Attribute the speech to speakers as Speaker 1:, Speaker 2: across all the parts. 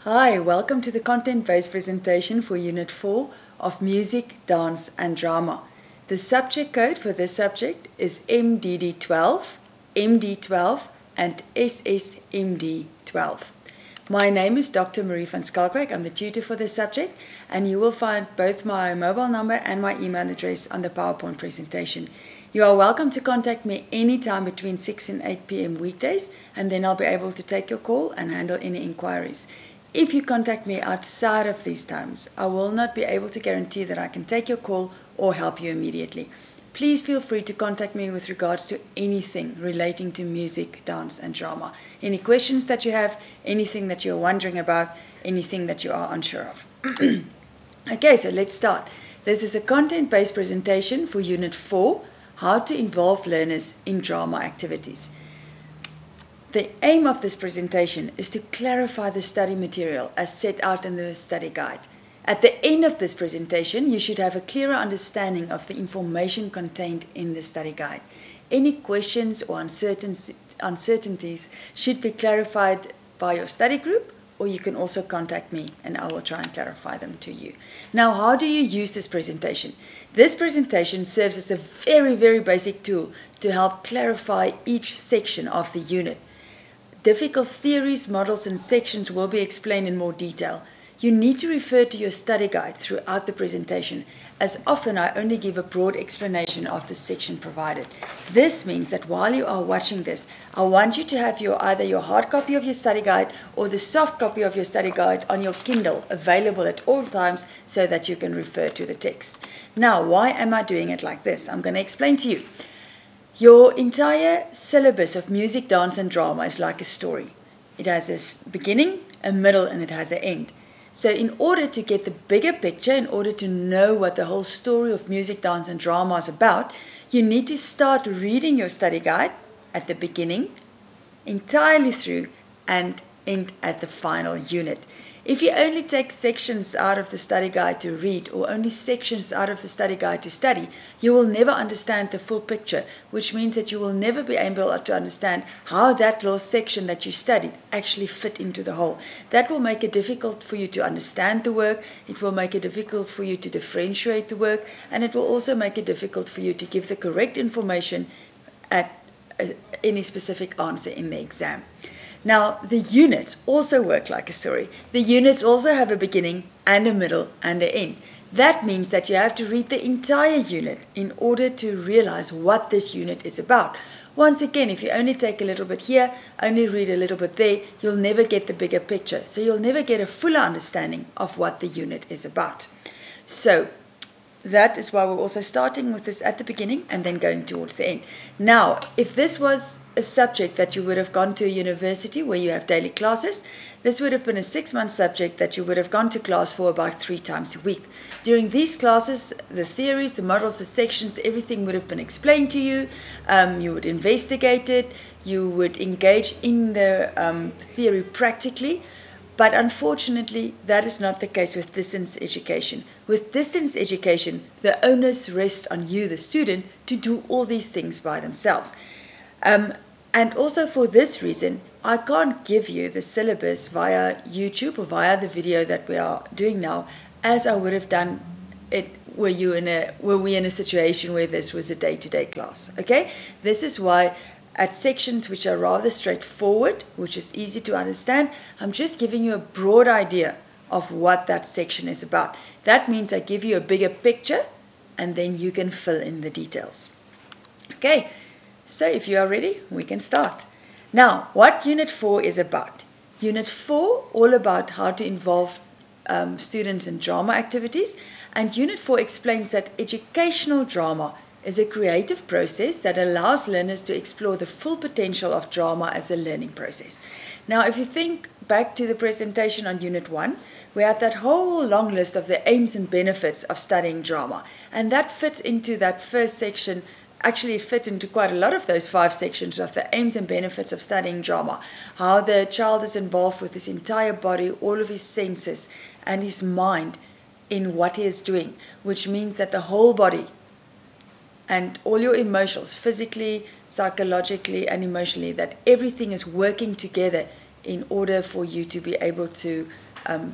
Speaker 1: Hi, welcome to the content-based presentation for Unit 4 of Music, Dance and Drama. The subject code for this subject is MDD12, MD12 and SSMD12. My name is Dr. Marie van Skalkwyk. I'm the tutor for this subject, and you will find both my mobile number and my email address on the PowerPoint presentation. You are welcome to contact me anytime between 6 and 8 p.m. weekdays, and then I'll be able to take your call and handle any inquiries. If you contact me outside of these times, I will not be able to guarantee that I can take your call or help you immediately. Please feel free to contact me with regards to anything relating to music, dance and drama. Any questions that you have, anything that you're wondering about, anything that you are unsure of. Okay, so let's start. This is a content-based presentation for Unit 4, How to Involve Learners in Drama Activities. The aim of this presentation is to clarify the study material as set out in the study guide. At the end of this presentation, you should have a clearer understanding of the information contained in the study guide. Any questions or uncertainties should be clarified by your study group, or you can also contact me and I will try and clarify them to you. Now, how do you use this presentation? This presentation serves as a very basic tool to help clarify each section of the unit. Difficult theories, models and sections will be explained in more detail. You need to refer to your study guide throughout the presentation, as often I only give a broad explanation of the section provided. This means that while you are watching this, I want you to have either your hard copy of your study guide or the soft copy of your study guide on your Kindle available at all times so that you can refer to the text. Now, why am I doing it like this? I'm going to explain to you. Your entire syllabus of music, dance and drama is like a story. It has a beginning, a middle and it has an end. So in order to get the bigger picture, in order to know what the whole story of music, dance and drama is about, you need to start reading your study guide at the beginning, entirely through, and end at the final unit. If you only take sections out of the study guide to read or only sections out of the study guide to study, you will never understand the full picture, which means that you will never be able to understand how that little section that you studied actually fit into the whole. That will make it difficult for you to understand the work, it will make it difficult for you to differentiate the work, and it will also make it difficult for you to give the correct information at any specific answer in the exam. Now, the units also work like a story. The units also have a beginning and a middle and an end. That means that you have to read the entire unit in order to realize what this unit is about. Once again, if you only take a little bit here, only read a little bit there, you'll never get the bigger picture. So you'll never get a fuller understanding of what the unit is about. So that is why we're also starting with this at the beginning and then going towards the end. Now, if this was a subject that you would have gone to a university where you have daily classes, this would have been a 6-month subject that you would have gone to class for about 3 times a week. During these classes, the theories, the models, the sections, everything would have been explained to you. You would investigate it. You would engage in the theory practically. But unfortunately, that is not the case with distance education. With distance education, the onus rests on you, the student, to do all these things by themselves. And also for this reason, I can't give you the syllabus via YouTube or via the video that we are doing now, as I would have done it were we in a situation where this was a day-to-day class. Okay? This is why at sections which are rather straightforward, which is easy to understand, I'm just giving you a broad idea of what that section is about. That means I give you a bigger picture and then you can fill in the details. Okay, so if you are ready, we can start. Now, what Unit 4 is about? Unit 4, all about how to involve students in drama activities, and Unit 4 explains that educational drama is a creative process that allows learners to explore the full potential of drama as a learning process. Now, if you think back to the presentation on Unit 1, we had that whole long list of the aims and benefits of studying drama, and that fits into that first section. Actually, it fits into quite a lot of those 5 sections of the aims and benefits of studying drama. How the child is involved with his entire body, all of his senses, and his mind in what he is doing, which means that the whole body and all your emotions, physically, psychologically, and emotionally, that everything is working together in order for you to be able to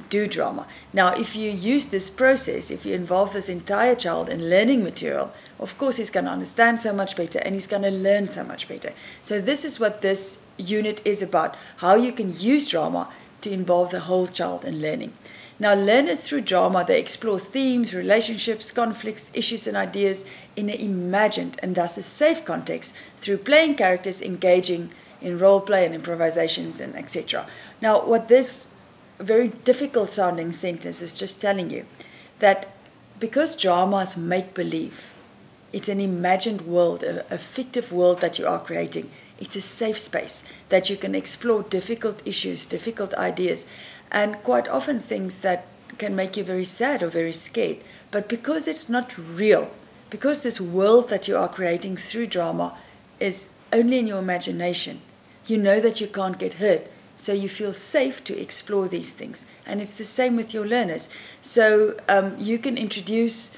Speaker 1: do drama. Now, if you use this process, if you involve this entire child in learning material, of course he's going to understand so much better and he's going to learn so much better. So this is what this unit is about, how you can use drama to involve the whole child in learning. Now, learners through drama, they explore themes, relationships, conflicts, issues and ideas in an imagined and thus a safe context through playing characters, engaging in role play and improvisations and etc. Now, what this very difficult sounding sentence is just telling you that because drama is make-believe, it's an imagined world, a fictive world that you are creating. It's a safe space that you can explore difficult issues, difficult ideas, and quite often things that can make you very sad or very scared. But because it's not real, because this world that you are creating through drama is only in your imagination, you know that you can't get hurt. So you feel safe to explore these things. And it's the same with your learners. So you can introduce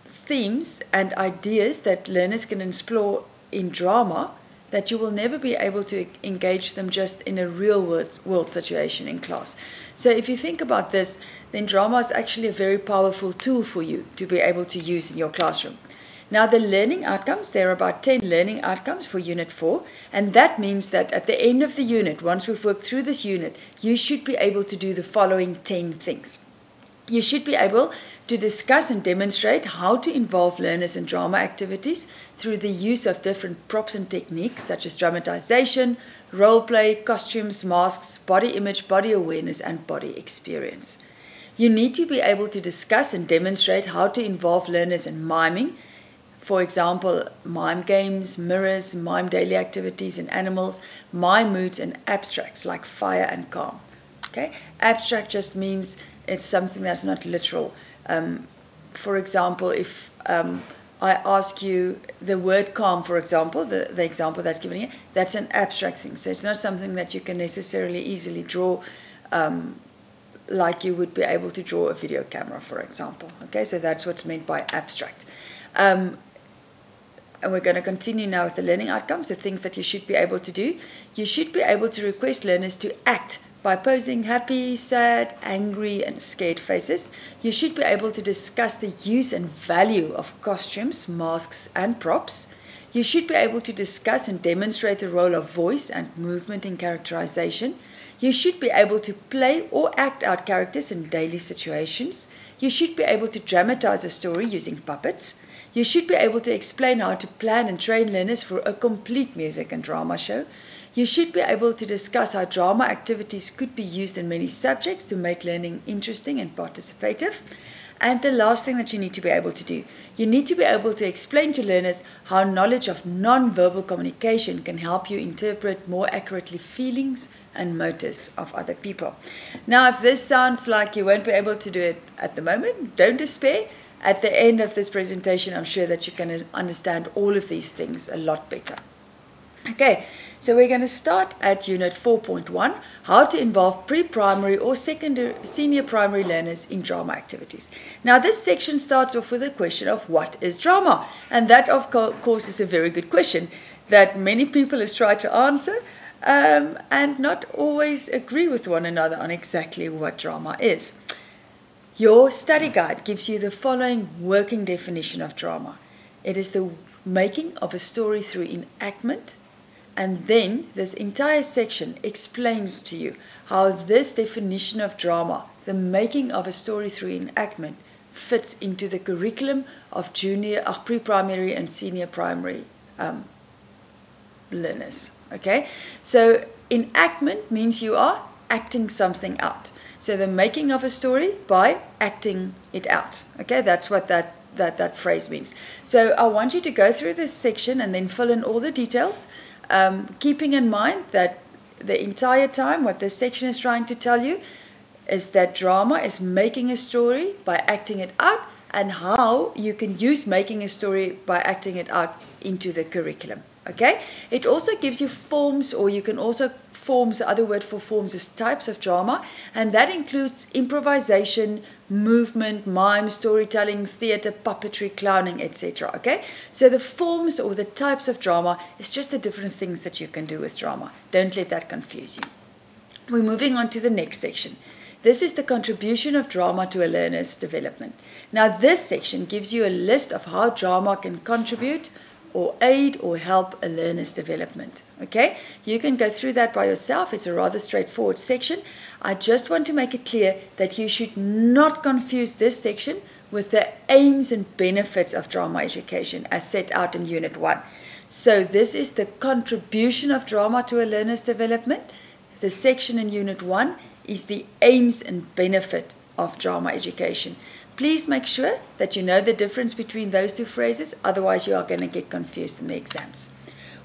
Speaker 1: themes and ideas that learners can explore in drama that you will never be able to engage them just in a real world situation in class. So if you think about this, then drama is actually a very powerful tool for you to be able to use in your classroom. Now, the learning outcomes, there are about 10 learning outcomes for Unit 4, and that means that at the end of the unit, once we've worked through this unit, you should be able to do the following 10 things. You should be able to discuss and demonstrate how to involve learners in drama activities through the use of different props and techniques such as dramatization, role play, costumes, masks, body image, body awareness, and body experience. You need to be able to discuss and demonstrate how to involve learners in miming. For example, mime games, mirrors, mime daily activities and animals, mime moods and abstracts like fire and calm. Okay? Abstract just means it's something that's not literal. For example, if I ask you the word calm, for example, the example that's given here, that's an abstract thing. So it's not something that you can necessarily easily draw like you would be able to draw a video camera, for example. Okay, so that's what's meant by abstract. And we're going to continue now with the learning outcomes, the things that you should be able to do. You should be able to request learners to act by posing happy, sad, angry, and scared faces. You should be able to discuss the use and value of costumes, masks, and props. You should be able to discuss and demonstrate the role of voice and movement in characterization. You should be able to play or act out characters in daily situations. You should be able to dramatize a story using puppets. You should be able to explain how to plan and train learners for a complete music and drama show. You should be able to discuss how drama activities could be used in many subjects to make learning interesting and participative. And the last thing that you need to be able to do, you need to be able to explain to learners how knowledge of non-verbal communication can help you interpret more accurately feelings and motives of other people. Now, if this sounds like you won't be able to do it at the moment, don't despair. At the end of this presentation, I'm sure that you can understand all of these things a lot better. Okay, so we're going to start at Unit 4.1, how to involve pre-primary or senior primary learners in drama activities. Now, this section starts off with a question of what is drama? And that, of course, is a very good question that many people has tried to answer and not always agree with one another on exactly what drama is. Your study guide gives you the following working definition of drama. It is the making of a story through enactment, and then this entire section explains to you how this definition of drama, the making of a story through enactment, fits into the curriculum of pre-primary and senior primary learners. Okay, so enactment means you are acting something out. So the making of a story by acting it out. Okay, that's what that phrase means. So I want you to go through this section and then fill in all the details, keeping in mind that the entire time what this section is trying to tell you is that drama is making a story by acting it out, and how you can use making a story by acting it out into the curriculum. Okay, it also gives you forms, or you can also forms, the other word for forms is types of drama, and that includes improvisation, movement, mime, storytelling, theater, puppetry, clowning, etc. Okay, so the forms or the types of drama is just the different things that you can do with drama. Don't let that confuse you. We're moving on to the next section. This is the contribution of drama to a learner's development. Now this section gives you a list of how drama can contribute or aid or help a learner's development. Okay, you can go through that by yourself. It's a rather straightforward section. I just want to make it clear that you should not confuse this section with the aims and benefits of drama education as set out in Unit 1. So this is the contribution of drama to a learner's development. The section in Unit 1 is the aims and benefit of drama education. Please make sure that you know the difference between those two phrases, otherwise you are going to get confused in the exams.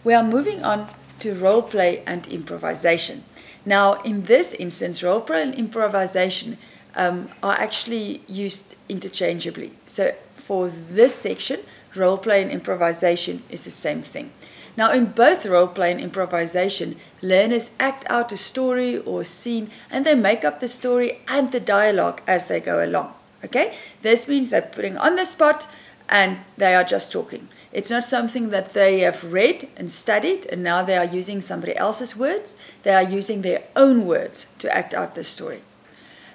Speaker 1: We are moving on to role play and improvisation. Now, in this instance, role play and improvisation are actually used interchangeably. So for this section, role play and improvisation is the same thing. Now, in both role play and improvisation, learners act out a story or a scene, and they make up the story and the dialogue as they go along. Okay? This means they're putting on the spot and they are just talking. It's not something that they have read and studied and now they are using somebody else's words. They are using their own words to act out the story.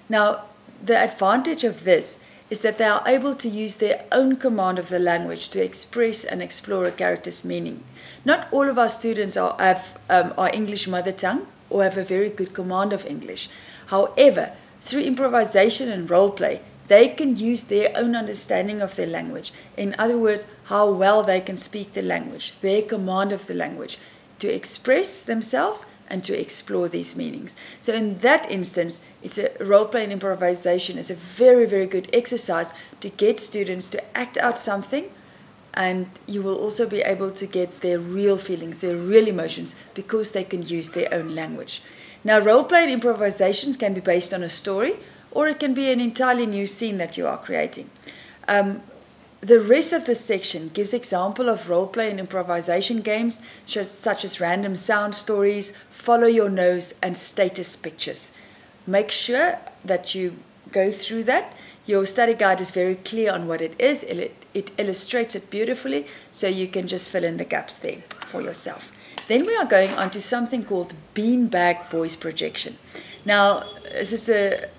Speaker 1: Now, the advantage of this is that they are able to use their own command of the language to express and explore a character's meaning. Not all of our students have our English mother tongue or have a very good command of English. However, through improvisation and role play, they can use their own understanding of their language. In other words, how well they can speak the language, their command of the language, to express themselves and to explore these meanings. So in that instance, it's a role play and improvisation is a very, very good exercise to get students to act out something, and you will also be able to get their real feelings, their real emotions, because they can use their own language. Now, role play and improvisations can be based on a story, or it can be an entirely new scene that you are creating. The rest of this section gives example of role play and improvisation games such as random sound stories, follow your nose, and status pictures. Make sure that you go through that. Your study guide is very clear on what it is. It illustrates it beautifully, so you can just fill in the gaps there for yourself. Then we are going on to something called beanbag voice projection. Now, this is a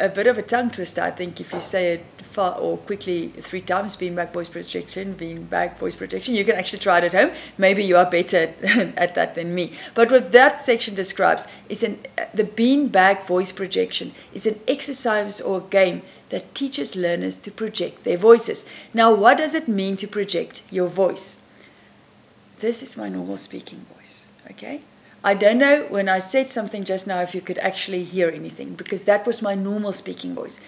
Speaker 1: bit of a tongue twister, I think, if you say it far or quickly 3 times, beanbag voice projection, beanbag voice projection. You can actually try it at home. Maybe you are better at that than me. But what that section describes is the beanbag voice projection is an exercise or a game that teaches learners to project their voices. Now, what does it mean to project your voice? This is my normal speaking voice, okay? I don't know when I said something just now if you could actually hear anything, because that was my normal speaking voice.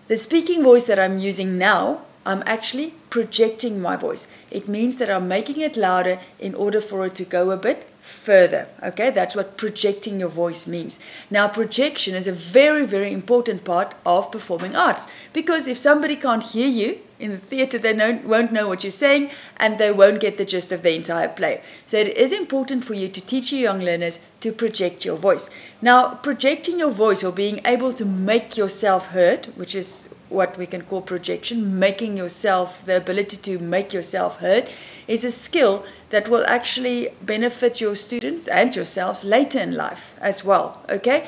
Speaker 1: The speaking voice that I'm using now, I'm actually projecting my voice. It means that I'm making it louder in order for it to go a bit further. Okay, that's what projecting your voice means. Now, projection is a very, very important part of performing arts, because if somebody can't hear you in the theatre, they won't know what you're saying and they won't get the gist of the entire play. So it is important for you to teach your young learners to project your voice. Now, projecting your voice or being able to make yourself heard, which is what we can call projection, making yourself, the ability to make yourself heard, is a skill that will actually benefit your students and yourselves later in life as well, okay?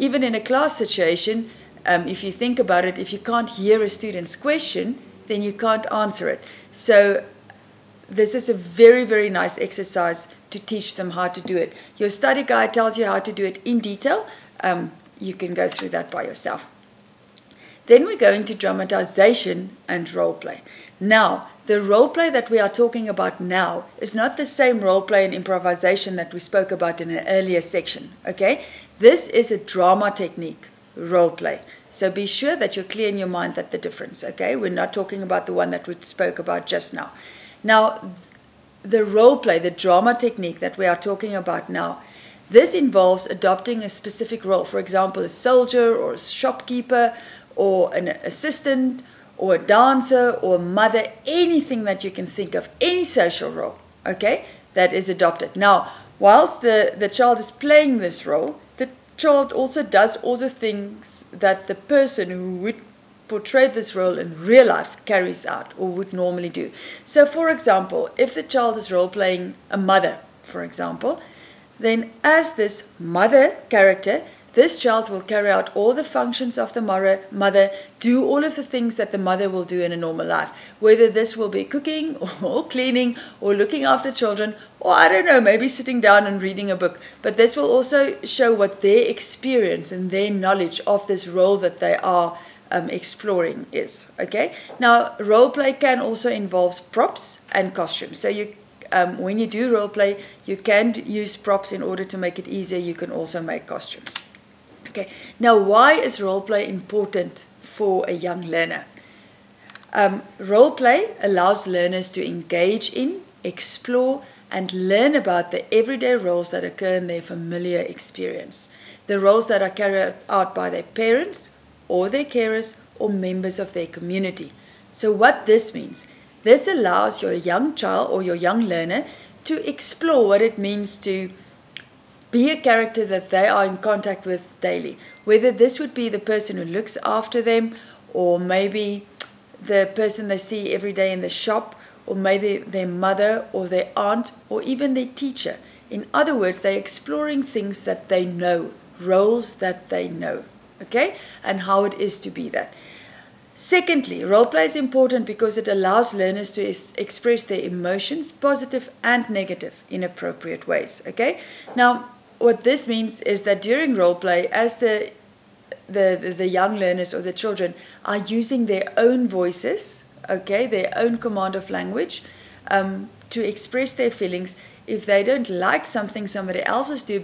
Speaker 1: Even in a class situation, if you think about it, if you can't hear a student's question, then you can't answer it. So this is a very, very nice exercise to teach them how to do it. Your study guide tells you how to do it in detail. You can go through that by yourself. Then we go into dramatization and role play. Now, the role play that we are talking about now is not the same role play and improvisation that we spoke about in an earlier section, okay? This is a drama technique role play. So be sure that you're clear in your mind that the difference, okay? We're not talking about the one that we spoke about just now. Now, the role play, the drama technique that we are talking about now, this involves adopting a specific role. For example, a soldier or a shopkeeper or an assistant or a dancer or a mother, anything that you can think of, any social role, okay, that is adopted. Now, whilst the child is playing this role, the child also does all the things that the person who would portray this role in real life carries out or would normally do. So, for example, if the child is role-playing a mother, for example, then as this mother character, this child will carry out all the functions of the mother, do all of the things that the mother will do in a normal life. Whether this will be cooking or cleaning or looking after children, or I don't know, maybe sitting down and reading a book. But this will also show what their experience and their knowledge of this role that they are exploring is. Okay. Now, role play can also involve props and costumes. So when you do role play, you can use props in order to make it easier. You can also make costumes. Okay. Now, why is role play important for a young learner? Role play allows learners to engage in, explore, and learn about the everyday roles that occur in their familiar experience. The roles that are carried out by their parents, or their carers, or members of their community. So what this means, this allows your young child or your young learner to explore what it means to be a character that they are in contact with daily. Whether this would be the person who looks after them, or maybe the person they see every day in the shop, or maybe their mother or their aunt, or even their teacher. In other words, they're exploring things that they know, roles that they know. Okay, and how it is to be that. Secondly, role play is important because it allows learners to express their emotions, positive and negative, in appropriate ways. Okay, now what this means is that during role play, as the young learners or the children are using their own voices, okay, their own command of language, to express their feelings. If they don't like something somebody else is doing,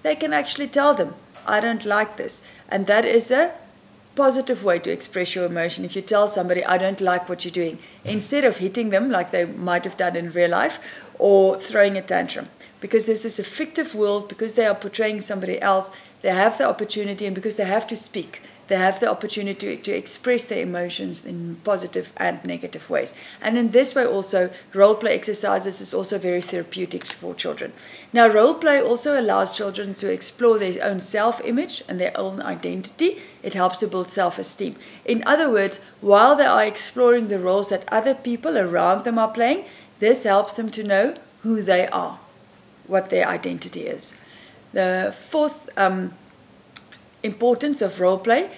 Speaker 1: they can actually tell them, I don't like this. And that is a positive way to express your emotion. If you tell somebody, I don't like what you're doing, instead of hitting them like they might have done in real life, or throwing a tantrum. Because this is a fictive world, because they are portraying somebody else, they have the opportunity, and because they have to speak, they have the opportunity to express their emotions in positive and negative ways. And in this way also, role play exercises is also very therapeutic for children. Now, role play also allows children to explore their own self-image and their own identity. It helps to build self-esteem. In other words, while they are exploring the roles that other people around them are playing, this helps them to know who they are, what their identity is. The fourth importance of role play,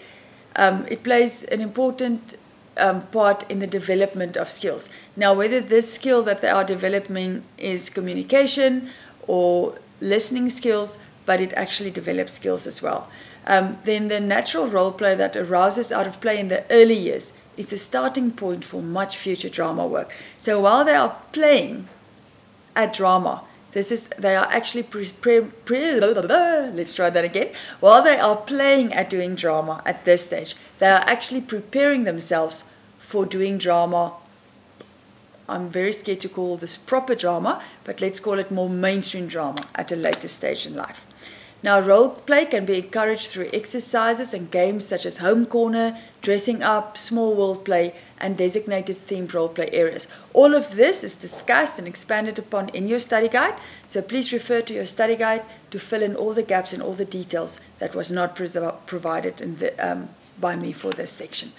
Speaker 1: it plays an important part in the development of skills. Now, whether this skill that they are developing is communication or listening skills, but it actually develops skills as well. Then the natural role play that arises out of play in the early years is the starting point for much future drama work. So while they are playing at drama, they are actually let's try that again. While they are playing at doing drama at this stage, they are actually preparing themselves for doing drama. I'm very scared to call this proper drama, but let's call it more mainstream drama at a later stage in life. Now, role play can be encouraged through exercises and games such as home corner, dressing up, small world play, and designated themed role play areas. All of this is discussed and expanded upon in your study guide, so please refer to your study guide to fill in all the gaps and all the details that was not provided by me for this section.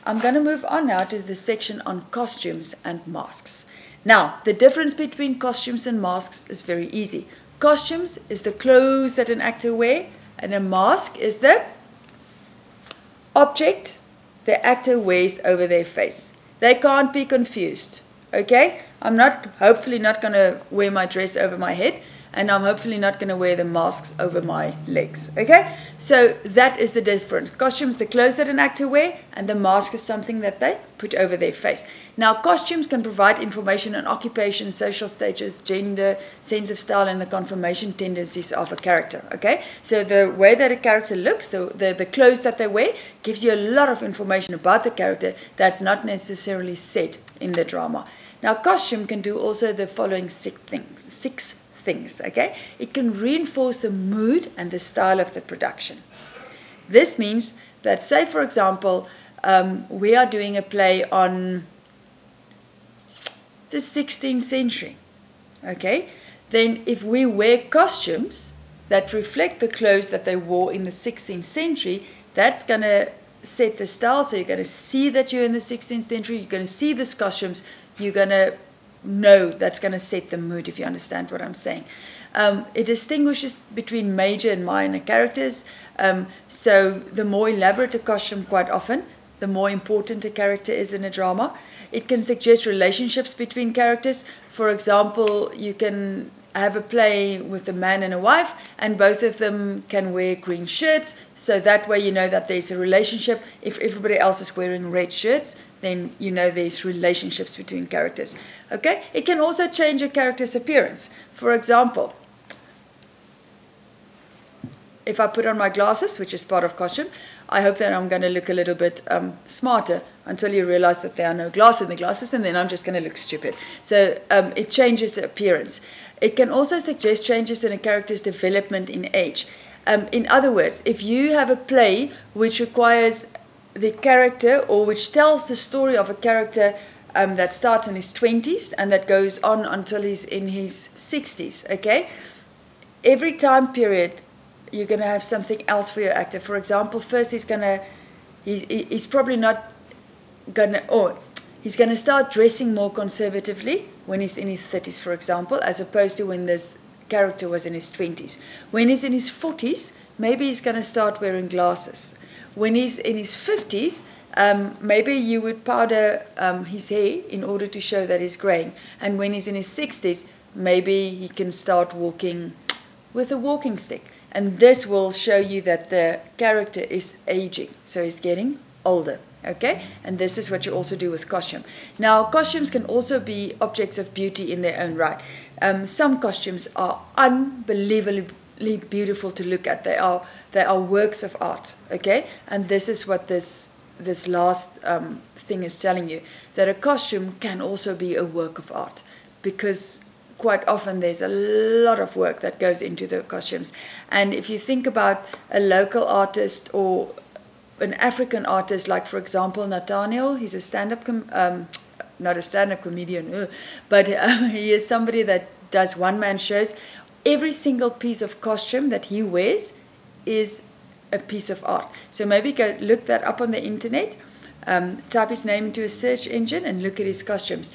Speaker 1: I'm going to move on now to the section on costumes and masks. Now, the difference between costumes and masks is very easy. Costumes is the clothes that an actor wears, and a mask is the object the actor wears over their face. They can't be confused, okay? I'm hopefully not going to wear my dress over my head, and I'm hopefully not going to wear the masks over my legs, okay? So that is the difference. Costumes, the clothes that an actor wears, and the mask is something that they put over their face. Now, costumes can provide information on occupation, social status, gender, sense of style, and the conformation tendencies of a character, okay? So the way that a character looks, the clothes that they wear, gives you a lot of information about the character that's not necessarily said in the drama. Now, costume can do also the following six things, okay? It can reinforce the mood and the style of the production. This means that, say for example, we are doing a play on the 16th century, okay? Then if we wear costumes that reflect the clothes that they wore in the 16th century, that's going to set the style. So you're going to see that you're in the 16th century, you're going to see these costumes, you're going to know that's going to set the mood, if you understand what I'm saying. It distinguishes between major and minor characters. So the more elaborate a costume, quite often, the more important a character is in a drama. It can suggest relationships between characters. For example, you can have a play with a man and a wife, and both of them can wear green shirts, so that way you know that there's a relationship. If everybody else is wearing red shirts, then you know there's relationships between characters. Okay? It can also change a character's appearance. For example, if I put on my glasses, which is part of costume, I hope that I'm going to look a little bit smarter until you realize that there are no glass in the glasses, and then I'm just going to look stupid. So it changes the appearance. It can also suggest changes in a character's development in age. In other words, if you have a play which requires the character, or which tells the story of a character that starts in his 20s and that goes on until he's in his 60s, okay? Every time period, you're going to have something else for your actor. For example, first he's probably not going to, or he's going to start dressing more conservatively when he's in his 30s, for example, as opposed to when this character was in his 20s. When he's in his 40s, maybe he's going to start wearing glasses. When he's in his 50s, maybe you would powder his hair in order to show that he's graying. And when he's in his 60s, maybe he can start walking with a walking stick. And this will show you that the character is aging, so he's getting older, okay? And this is what you also do with costume. Now, costumes can also be objects of beauty in their own right. Some costumes are unbelievably beautiful to look at. They are works of art, okay? And this is what this last thing is telling you, that a costume can also be a work of art, because quite often there's a lot of work that goes into the costumes. And if you think about a local artist or an African artist, like for example Nathaniel, he's a stand-up, not a stand-up comedian, but he is somebody that does one-man shows. Every single piece of costume that he wears is a piece of art. So maybe go look that up on the internet. Type his name into a search engine and look at his costumes.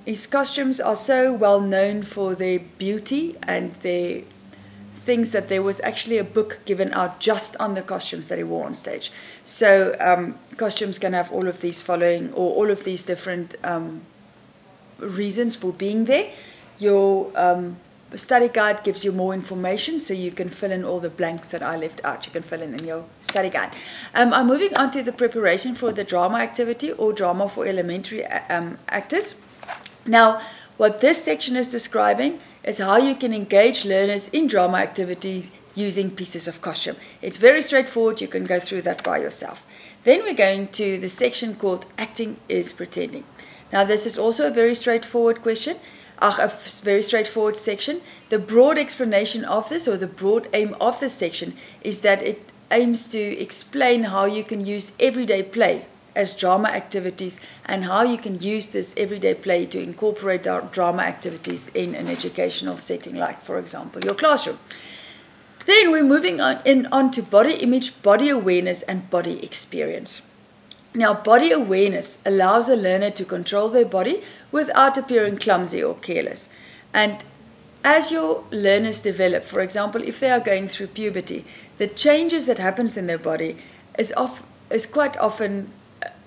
Speaker 1: His costumes are so well known for their beauty and their things that there was actually a book given out just on the costumes that he wore on stage. So costumes can have all of these following, or all of these different reasons for being there. Your study guide gives you more information, so you can fill in all the blanks that I left out. You can fill in your study guide. I'm moving on to the preparation for the drama activity, or drama for elementary actors. Now, what this section is describing is how you can engage learners in drama activities using pieces of costume. It's very straightforward. You can go through that by yourself. Then we're going to the section called Acting is Pretending. Now, this is also a very straightforward question. A very straightforward section. The broad explanation of this, or the broad aim of this section, is that it aims to explain how you can use everyday play as drama activities, and how you can use this everyday play to incorporate drama activities in an educational setting, like, for example, your classroom. Then we're moving on to body image, body awareness, and body experience. Now, body awareness allows a learner to control their body without appearing clumsy or careless. And as your learners develop, for example, if they are going through puberty, the changes that happens in their body is quite often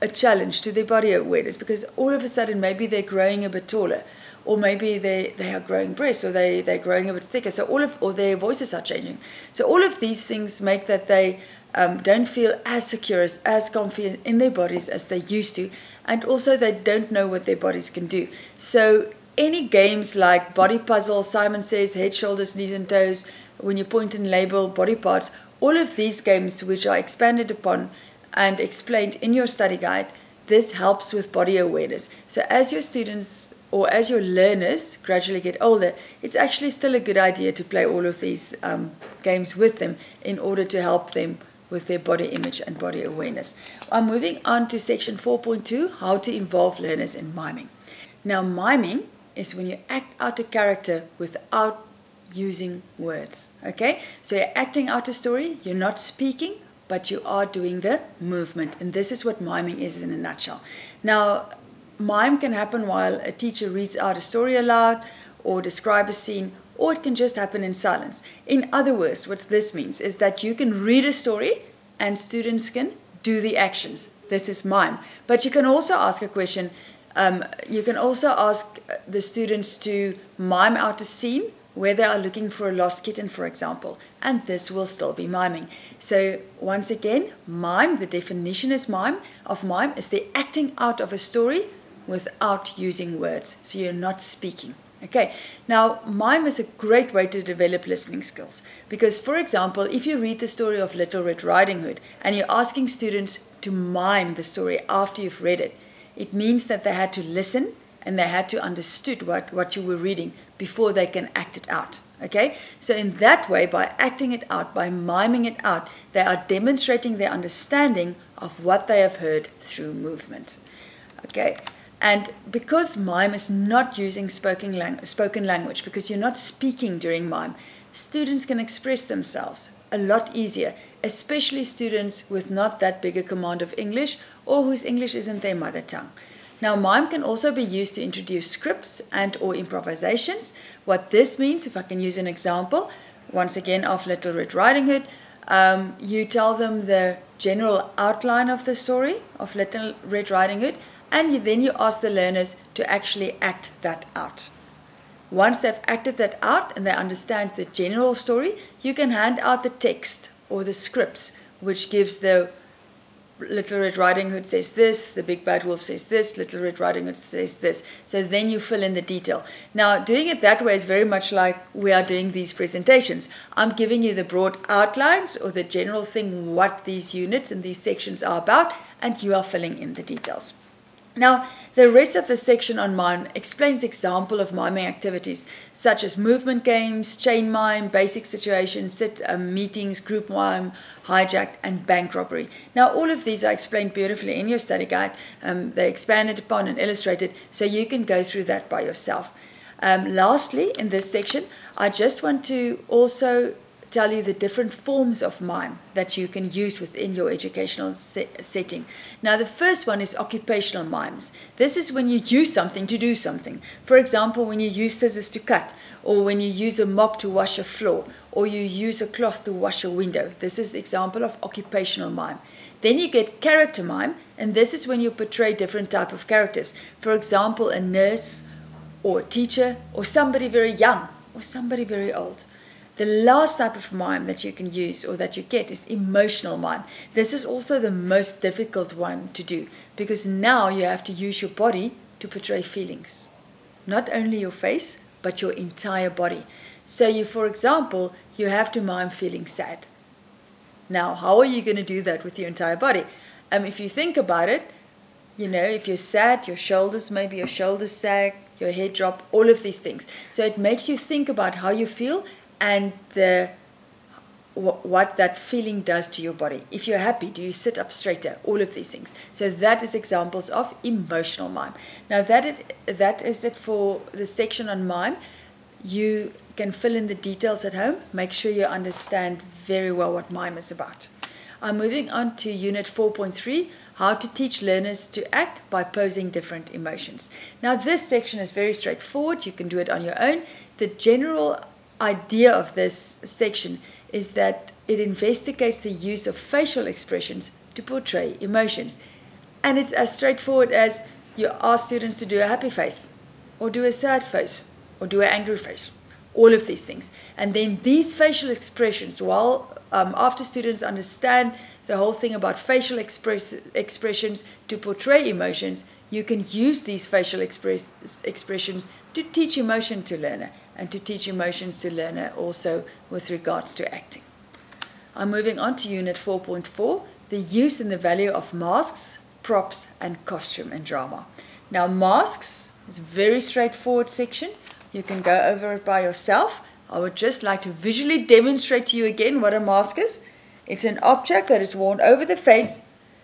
Speaker 1: a challenge to their body awareness, because all of a sudden maybe they're growing a bit taller, or maybe they are growing breasts, or they're growing a bit thicker, or their voices are changing. So all of these things make that they don't feel as secure, as confident in their bodies as they used to, and also they don't know what their bodies can do. So any games like body puzzle, Simon Says, head, shoulders, knees and toes, when you point and label body parts, all of these games which are expanded upon and explained in your study guide, this helps with body awareness. So as your students, or as your learners gradually get older, it's actually still a good idea to play all of these games with them in order to help them with their body image and body awareness. I'm moving on to section 4.2, how to involve learners in miming. Now, miming is when you act out a character without using words, okay? So you're acting out a story, you're not speaking, but you are doing the movement. And this is what miming is in a nutshell. Now, mime can happen while a teacher reads out a story aloud or describe a scene, or it can just happen in silence. In other words, what this means is that you can read a story and students can do the actions. This is mime. But you can also ask a question. You can also ask the students to mime out a scene where they are looking for a lost kitten, for example, and this will still be miming. So once again, mime, the definition is of mime is the acting out of a story without using words. So you're not speaking. Okay, now mime is a great way to develop listening skills because, for example, if you read the story of Little Red Riding Hood and you're asking students to mime the story after you've read it, it means that they had to listen and they had to understood what you were reading before they can act it out. Okay, so in that way, by acting it out, by miming it out, they are demonstrating their understanding of what they have heard through movement. Okay. And because mime is not using spoken language, because you're not speaking during mime, students can express themselves a lot easier, especially students with not that big a command of English or whose English isn't their mother tongue. Now, mime can also be used to introduce scripts and or improvisations. What this means, if I can use an example, once again of Little Red Riding Hood, you tell them the general outline of the story of Little Red Riding Hood, and then you ask the learners to actually act that out. Once they've acted that out and they understand the general story, you can hand out the text or the scripts, which gives the Little Red Riding Hood says this, the Big Bad Wolf says this, Little Red Riding Hood says this. So then you fill in the detail. Now, doing it that way is very much like we are doing these presentations. I'm giving you the broad outlines or the general thing, what these units and these sections are about, and you are filling in the details. Now, the rest of the section on mime explains example of miming activities such as movement games, chain mime, basic situations, meetings, group mime, hijacked, and bank robbery. Now, all of these are explained beautifully in your study guide. They're expanded upon and illustrated, so you can go through that by yourself. Lastly, in this section, I just want to also tell you the different forms of mime that you can use within your educational setting. Now, the first one is occupational mimes. This is when you use something to do something. For example, when you use scissors to cut, or when you use a mop to wash a floor, or you use a cloth to wash a window. This is an example of occupational mime. Then you get character mime, and this is when you portray different type of characters. For example, a nurse, or a teacher, or somebody very young, or somebody very old. The last type of mime that you can use or that you get is emotional mime. This is also the most difficult one to do because now you have to use your body to portray feelings. Not only your face, but your entire body. So you, for example, you have to mime feeling sad. Now, how are you going to do that with your entire body? If you think about it, you know, if you're sad, your shoulders sag, your head drop, all of these things. So it makes you think about how you feel and what that feeling does to your body. If you're happy, do you sit up straighter? All of these things. So that is examples of emotional mime. Now that is it for the section on mime. You can fill in the details at home. Make sure you understand very well what mime is about. I'm moving on to Unit 4.3, how to teach learners to act by posing different emotions. Now this section is very straightforward. You can do it on your own. The general idea of this section is that it investigates the use of facial expressions to portray emotions. And it's as straightforward as you ask students to do a happy face, or do a sad face, or do an angry face. All of these things. And then these facial expressions, after students understand the whole thing about facial expressions to portray emotions, you can use these facial expressions to teach emotion to learner, and to teach emotions to learner also with regards to acting. I'm moving on to Unit 4.4, the use and the value of masks, props, and costume in drama. Now, masks is a very straightforward section. You can go over it by yourself. I would just like to visually demonstrate to you again what a mask is. It's an object that is worn over the face,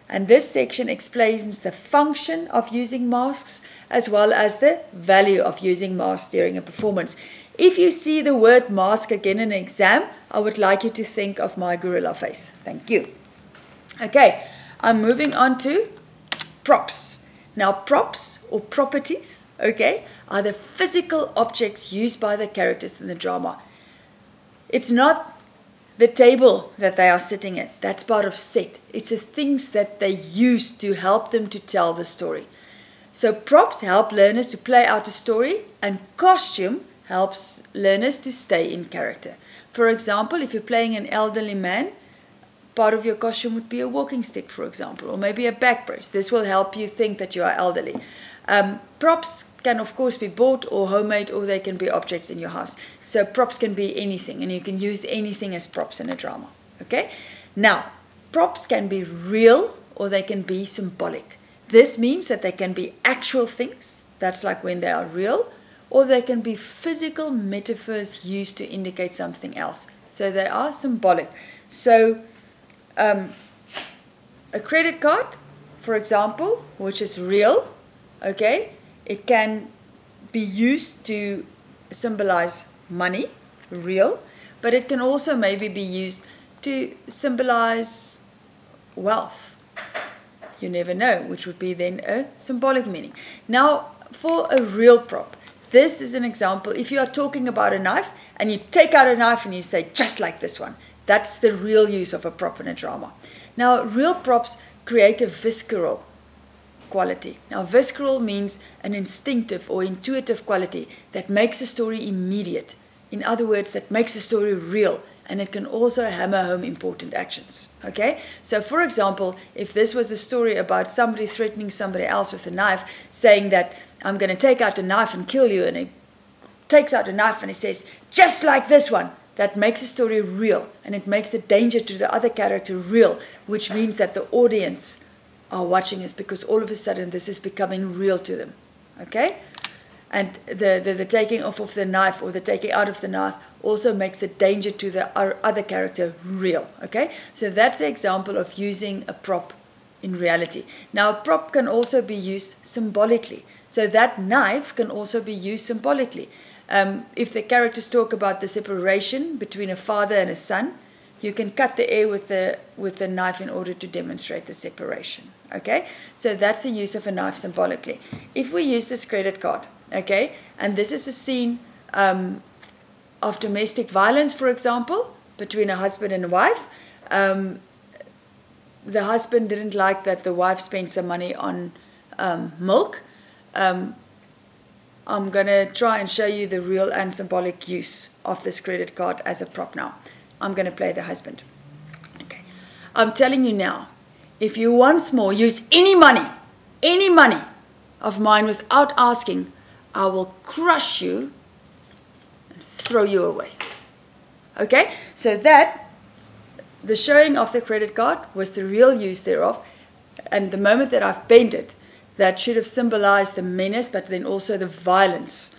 Speaker 1: and this section explains the function of using masks as well as the value of using masks during a performance. If you see the word mask again in an exam, I would like you to think of my gorilla face. Thank you. Okay, I'm moving on to props. Now, props or properties, okay, are the physical objects used by the characters in the drama. It's not the table that they are sitting at. That's part of set. It's the things that they use to help them to tell the story. So props help learners to play out a story, and costume helps learners to stay in character. For example, if you're playing an elderly man, part of your costume would be a walking stick, for example, or maybe a back brace. This will help you think that you are elderly. Props can, of course, be bought or homemade, or they can be objects in your house. So props can be anything, and you can use anything as props in a drama. Okay? Now, props can be real or they can be symbolic. This means that they can be actual things, that's like when they are real, or they can be physical metaphors used to indicate something else. So they are symbolic. So a credit card, for example, which is real, okay, it can be used to symbolize money, real, but it can also maybe be used to symbolize wealth. You never know, which would be then a symbolic meaning. Now, for a real prop, this is an example. If you are talking about a knife and you take out a knife and you say, just like this one, that's the real use of a prop in a drama. Now, real props create a visceral quality. Now, visceral means an instinctive or intuitive quality that makes a story immediate. In other words, that makes a story real. And it can also hammer home important actions. Okay? So, for example, if this was a story about somebody threatening somebody else with a knife, saying that, I'm going to take out a knife and kill you, and he takes out a knife and he says, just like this one, that makes the story real, and it makes the danger to the other character real, which means that the audience are watching us, because all of a sudden this is becoming real to them. Okay? And the taking off of the knife or the taking out of the knife also makes the danger to the other character real. Okay? So that's the example of using a prop in reality. Now, a prop can also be used symbolically. So that knife can also be used symbolically. If the characters talk about the separation between a father and a son, you can cut the air with the knife in order to demonstrate the separation. Okay? So that's the use of a knife symbolically. If we use this credit card, okay, and this is a scene of domestic violence, for example, between a husband and a wife. The husband didn't like that the wife spent some money on milk. I'm going to try and show you the real and symbolic use of this credit card as a prop now. I'm going to play the husband. Okay. I'm telling you now, if you once more use any money of mine without asking, I will crush you and throw you away. Okay? So that, the showing of the credit card was the real use thereof. And the moment that I've bent it, that should have symbolized the menace, but then also the violence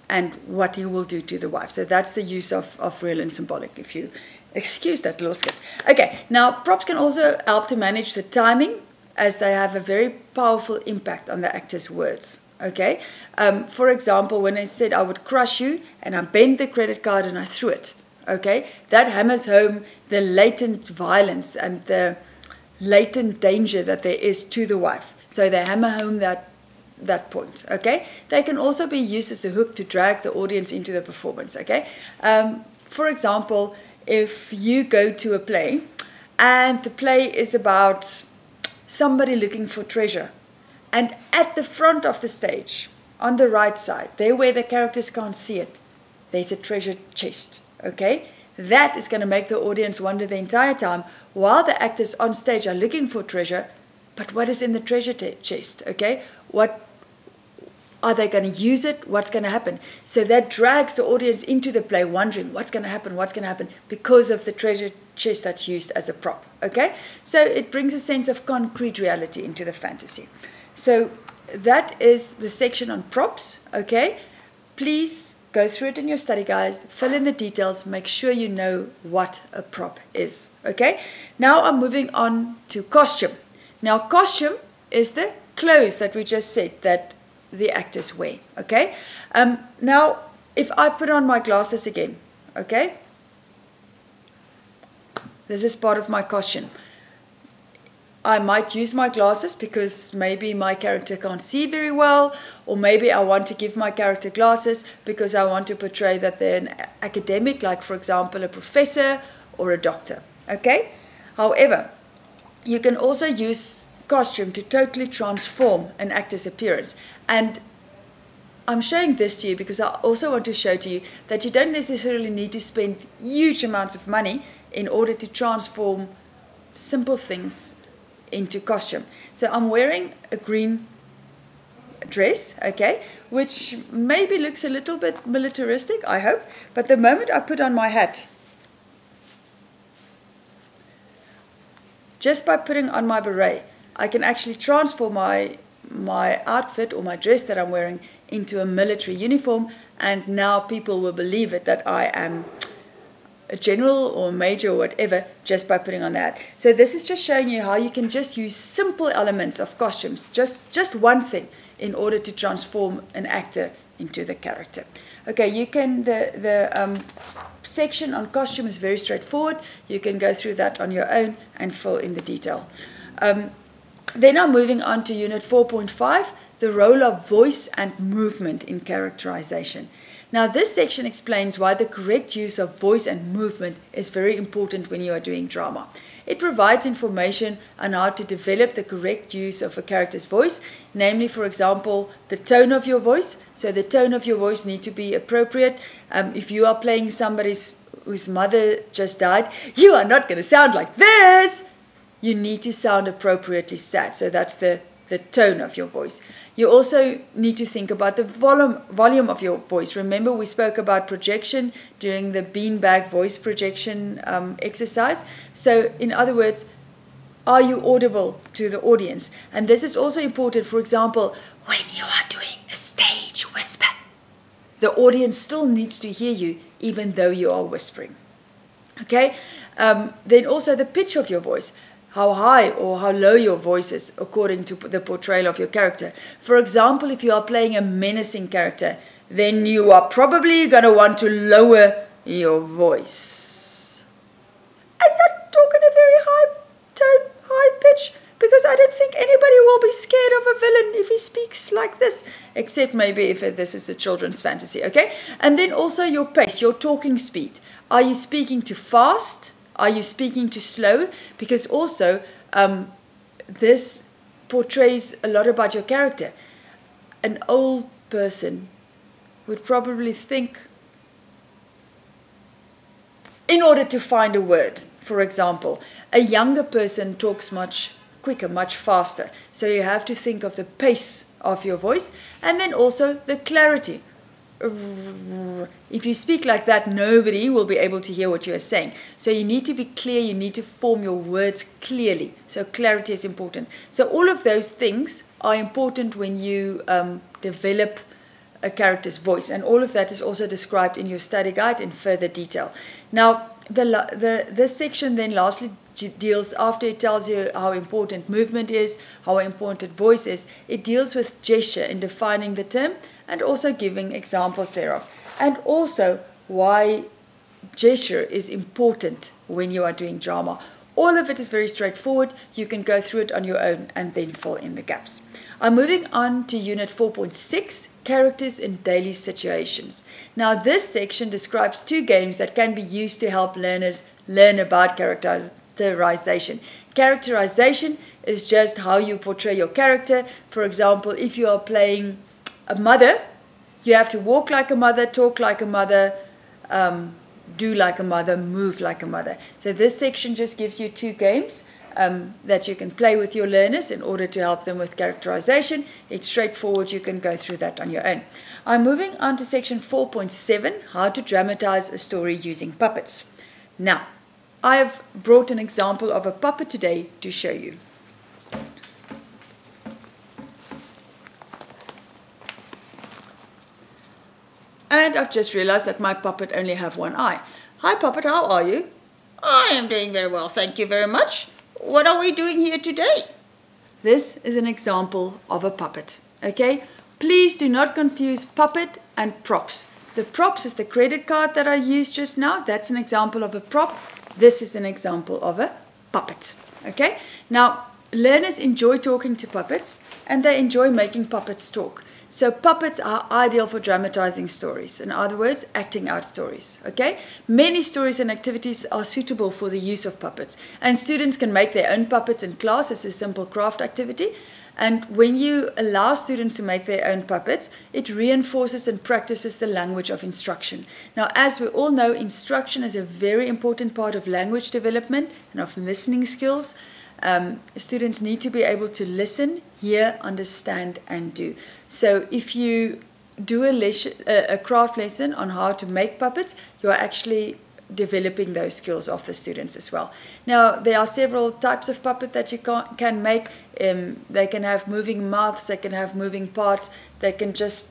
Speaker 1: and what he will do to the wife. So that's the use of real and symbolic, if you excuse that little skit. Okay, now props can also help to manage the timing, as they have a very powerful impact on the actor's words. Okay, for example, when I said I would crush you, and I bent the credit card and I threw it, okay, that hammers home the latent violence and the latent danger that there is to the wife. So they hammer home that point, okay? They can also be used as a hook to drag the audience into the performance, okay? For example, if you go to a play, and the play is about somebody looking for treasure, and at the front of the stage, on the right side, there where the characters can't see it, there's a treasure chest, okay? That is going to make the audience wonder the entire time, while the actors on stage are looking for treasure. But what is in the treasure chest, okay? What are they going to use it? What's going to happen? So that drags the audience into the play, wondering what's going to happen, because of the treasure chest that's used as a prop, okay? So it brings a sense of concrete reality into the fantasy. So that is the section on props, okay? Please go through it in your study guide, fill in the details, make sure you know what a prop is, okay? Now I'm moving on to costume. Now, costume is the clothes that we just said that the actors wear, okay? Now, if I put on my glasses again, okay? This is part of my costume. I might use my glasses because maybe my character can't see very well, or maybe I want to give my character glasses because I want to portray that they're an academic, like for example a professor or a doctor. Okay? However, you can also use costume to totally transform an actor's appearance. And I'm showing this to you because I also want to show to you that you don't necessarily need to spend huge amounts of money in order to transform simple things into costume. So I'm wearing a green dress, okay, which maybe looks a little bit militaristic, I hope, but the moment I put on my hat, just by putting on my beret, I can actually transform my outfit or my dress that I'm wearing into a military uniform, and now people will believe it that I am a general or a major or whatever just by putting on that. So this is just showing you how you can just use simple elements of costumes, just one thing, in order to transform an actor into the character. Okay, you can, the section on costume is very straightforward. You can go through that on your own and fill in the detail. Then I'm moving on to Unit 4.5, the role of voice and movement in characterization. Now this section explains why the correct use of voice and movement is very important when you are doing drama. It provides information on how to develop the correct use of a character's voice, namely, for example, the tone of your voice. So the tone of your voice needs to be appropriate. If you are playing somebody whose mother just died, you are not going to sound like this. You need to sound appropriately sad. So that's the tone of your voice. You also need to think about the volume of your voice. Remember, we spoke about projection during the beanbag voice projection exercise. So in other words, are you audible to the audience? And this is also important, for example, when you are doing a stage whisper. The audience still needs to hear you even though you are whispering. Okay? Then also the pitch of your voice. How high or how low your voice is according to the portrayal of your character. For example, if you are playing a menacing character, then you are probably going to want to lower your voice. And not talk in a very high tone, high pitch, because I don't think anybody will be scared of a villain if he speaks like this, except maybe if this is a children's fantasy, okay? And then also your pace, your talking speed. Are you speaking too fast? Are you speaking too slow? Because also this portrays a lot about your character. An old person would probably think, in order to find a word, for example, a younger person talks much quicker, much faster. So you have to think of the pace of your voice and then also the clarity. If you speak like that, nobody will be able to hear what you are saying. So you need to be clear, you need to form your words clearly. So clarity is important. So all of those things are important when you develop a character's voice. And all of that is also described in your study guide in further detail. Now, this section then lastly deals, after it tells you how important movement is, how important voice is, it deals with gesture in defining the term, and also giving examples thereof. And also why gesture is important when you are doing drama. All of it is very straightforward. You can go through it on your own and then fill in the gaps. I'm moving on to Unit 4.6, Characters in Daily Situations. Now this section describes 2 games that can be used to help learners learn about characterization. Characterization is just how you portray your character. For example, if you are playing a mother, you have to walk like a mother, talk like a mother, do like a mother, move like a mother. So this section just gives you 2 games that you can play with your learners in order to help them with characterization. It's straightforward, you can go through that on your own. I'm moving on to section 4.7, how to dramatize a story using puppets. Now, I have brought an example of a puppet today to show you. And I've just realized that my puppet only have one eye. Hi puppet, how are you?
Speaker 2: I am doing very well, thank you very much. What are we doing here today?
Speaker 1: This is an example of a puppet, okay? Please do not confuse puppet and props. The props is the credit card that I used just now. That's an example of a prop. This is an example of a puppet, okay? Now, learners enjoy talking to puppets, and they enjoy making puppets talk. So puppets are ideal for dramatizing stories. In other words, acting out stories. Okay? Many stories and activities are suitable for the use of puppets. And students can make their own puppets in class as a simple craft activity. And when you allow students to make their own puppets, it reinforces and practices the language of instruction. Now, as we all know, instruction is a very important part of language development and of listening skills. Students need to be able to listen, hear, understand, and do. So if you do a craft lesson on how to make puppets, you are actually developing those skills of the students as well. Now, there are several types of puppet that you can make. They can have moving mouths, they can have moving parts, they can just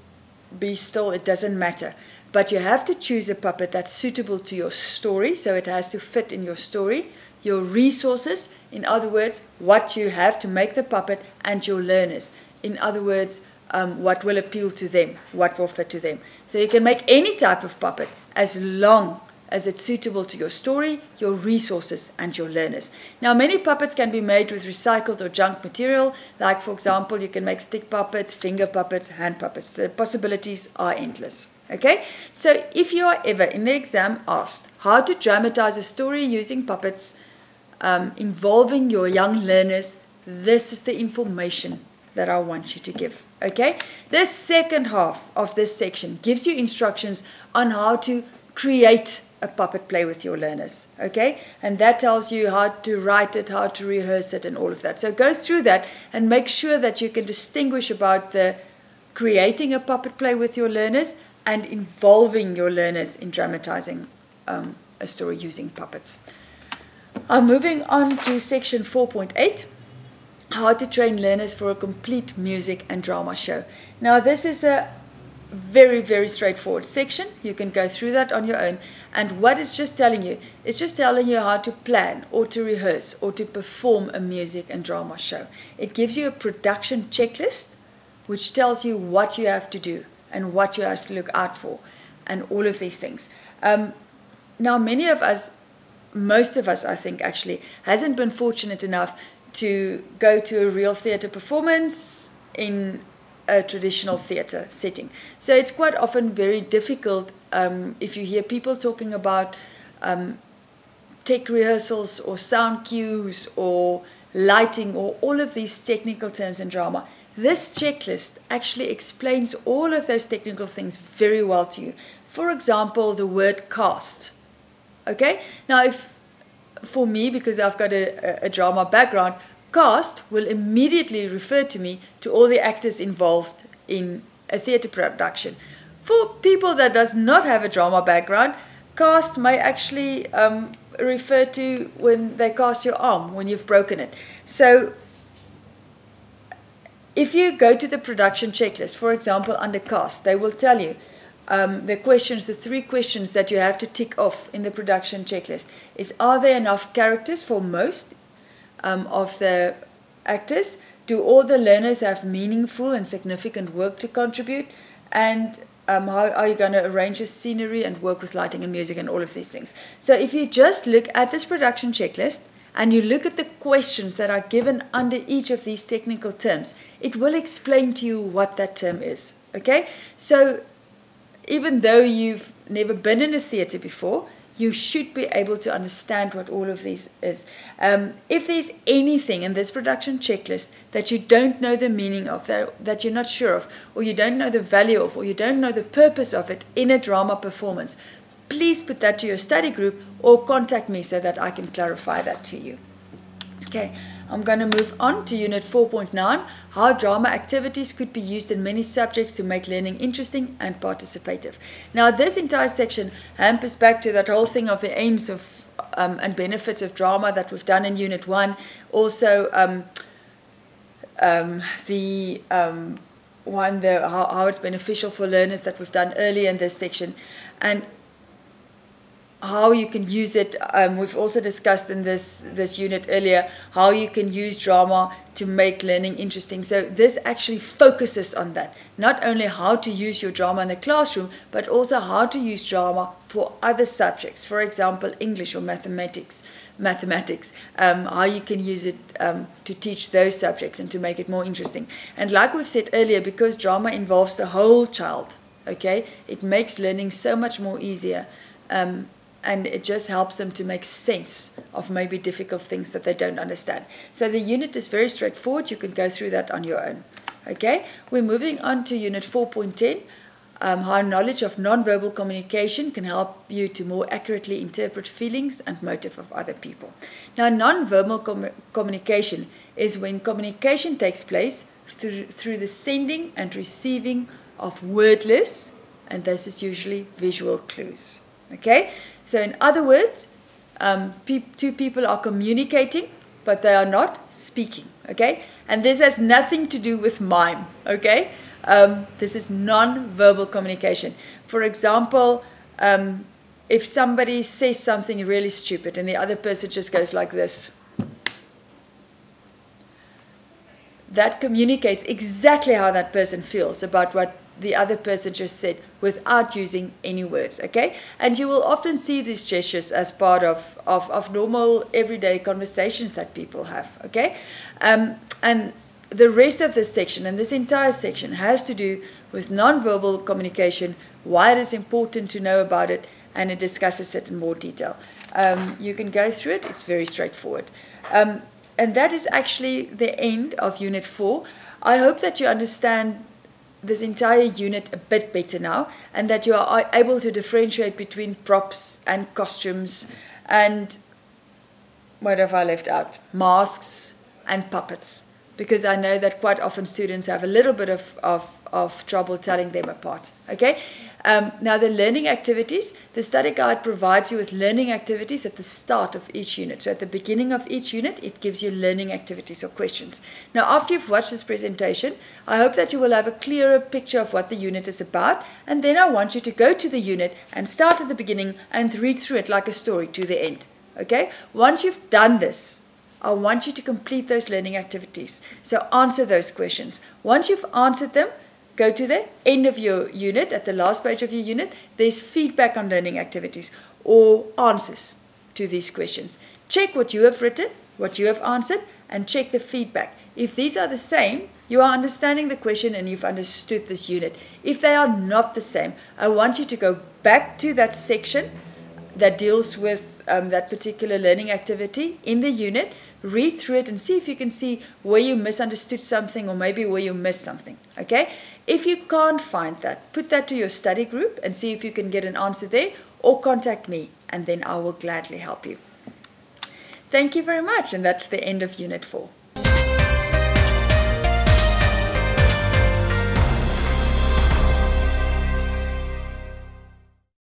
Speaker 1: be still, it doesn't matter. But you have to choose a puppet that's suitable to your story, so it has to fit in your story, your resources, in other words, what you have to make the puppet, and your learners. In other words, what will appeal to them, what will fit to them. So you can make any type of puppet as long as it's suitable to your story, your resources, and your learners. Now, many puppets can be made with recycled or junk material, like, for example, you can make stick puppets, finger puppets, hand puppets. The possibilities are endless. Okay? So if you are ever in the exam asked how to dramatize a story using puppets involving your young learners, this is the information that I want you to give. Okay? The second half of this section gives you instructions on how to create a puppet play with your learners. Okay? And that tells you how to write it, how to rehearse it, and all of that. So go through that and make sure that you can distinguish about the creating a puppet play with your learners and involving your learners in dramatizing a story using puppets. I'm moving on to section 4.8, how to train learners for a complete music and drama show. Now, this is a very, very straightforward section. You can go through that on your own. And what it's just telling you, it's just telling you how to plan or to rehearse or to perform a music and drama show. It gives you a production checklist, which tells you what you have to do and what you have to look out for and all of these things. Now, many of us, most of us, I think, actually, hasn't been fortunate enough to go to a real theatre performance in a traditional theatre setting. So it's quite often very difficult if you hear people talking about tech rehearsals or sound cues or lighting or all of these technical terms in drama. This checklist actually explains all of those technical things very well to you. For example, the word cast. Okay? Now, for me, because I've got a drama background, cast will immediately refer to me to all the actors involved in a theatre production. For people that does not have a drama background, cast may actually refer to when they cast your arm, when you've broken it. So if you go to the production checklist, for example, under cast, they will tell you the 3 questions that you have to tick off in the production checklist is, are there enough characters for most of the actors? Do all the learners have meaningful and significant work to contribute? And how are you going to arrange your scenery and work with lighting and music and all of these things? So if you just look at this production checklist and you look at the questions that are given under each of these technical terms, it will explain to you what that term is. Okay? So even though you've never been in a theatre before, you should be able to understand what all of these is. If there's anything in this production checklist that you don't know the meaning of, that you're not sure of, or you don't know the value of, or you don't know the purpose of it in a drama performance, please put that to your study group or contact me so that I can clarify that to you. Okay, I'm going to move on to Unit 4.9, how drama activities could be used in many subjects to make learning interesting and participative. Now, this entire section hampers back to that whole thing of the aims of and benefits of drama that we've done in Unit 1. Also, how it's beneficial for learners that we've done earlier in this section. And how you can use it. We've also discussed in this unit earlier how you can use drama to make learning interesting. So this actually focuses on that. Not only how to use your drama in the classroom, but also how to use drama for other subjects. For example, English or mathematics. How you can use it to teach those subjects and to make it more interesting. And like we've said earlier, because drama involves the whole child, okay, it makes learning so much more easier. And it just helps them to make sense of maybe difficult things that they don't understand. So the unit is very straightforward. You can go through that on your own. Okay, we're moving on to Unit 4.10, how knowledge of nonverbal communication can help you to more accurately interpret feelings and motive of other people. Now, nonverbal communication is when communication takes place through the sending and receiving of wordless, and this is usually visual clues. Okay, so in other words, two people are communicating, but they are not speaking. Okay, and this has nothing to do with mime. Okay, this is non-verbal communication. For example, if somebody says something really stupid and the other person just goes like this, that communicates exactly how that person feels about what the other person just said without using any words, okay? And you will often see these gestures as part of normal everyday conversations that people have, okay? And the rest of this section and this entire section has to do with nonverbal communication, why it is important to know about it, and it discusses it in more detail. You can go through it, it's very straightforward. And that is actually the end of Unit 4. I hope that you understand this entire unit a bit better now, and that you are able to differentiate between props and costumes and, what have I left out? Masks and puppets, because I know that quite often students have a little bit of trouble telling them apart. Okay? Now the learning activities, the study guide provides you with learning activities at the start of each unit. So at the beginning of each unit, it gives you learning activities or questions. Now after you've watched this presentation, I hope that you will have a clearer picture of what the unit is about, and then I want you to go to the unit and start at the beginning and read through it like a story to the end. Okay? Once you've done this, I want you to complete those learning activities. So answer those questions. Once you've answered them, go to the end of your unit, at the last page of your unit, there's feedback on learning activities or answers to these questions. Check what you have written, what you have answered, and check the feedback. If these are the same, you are understanding the question and you've understood this unit. If they are not the same, I want you to go back to that section that deals with that particular learning activity in the unit, read through it and see if you can see where you misunderstood something or maybe where you missed something. Okay? If you can't find that, put that to your study group and see if you can get an answer there, or contact me and then I will gladly help you. Thank you very much, and that's the end of Unit 4.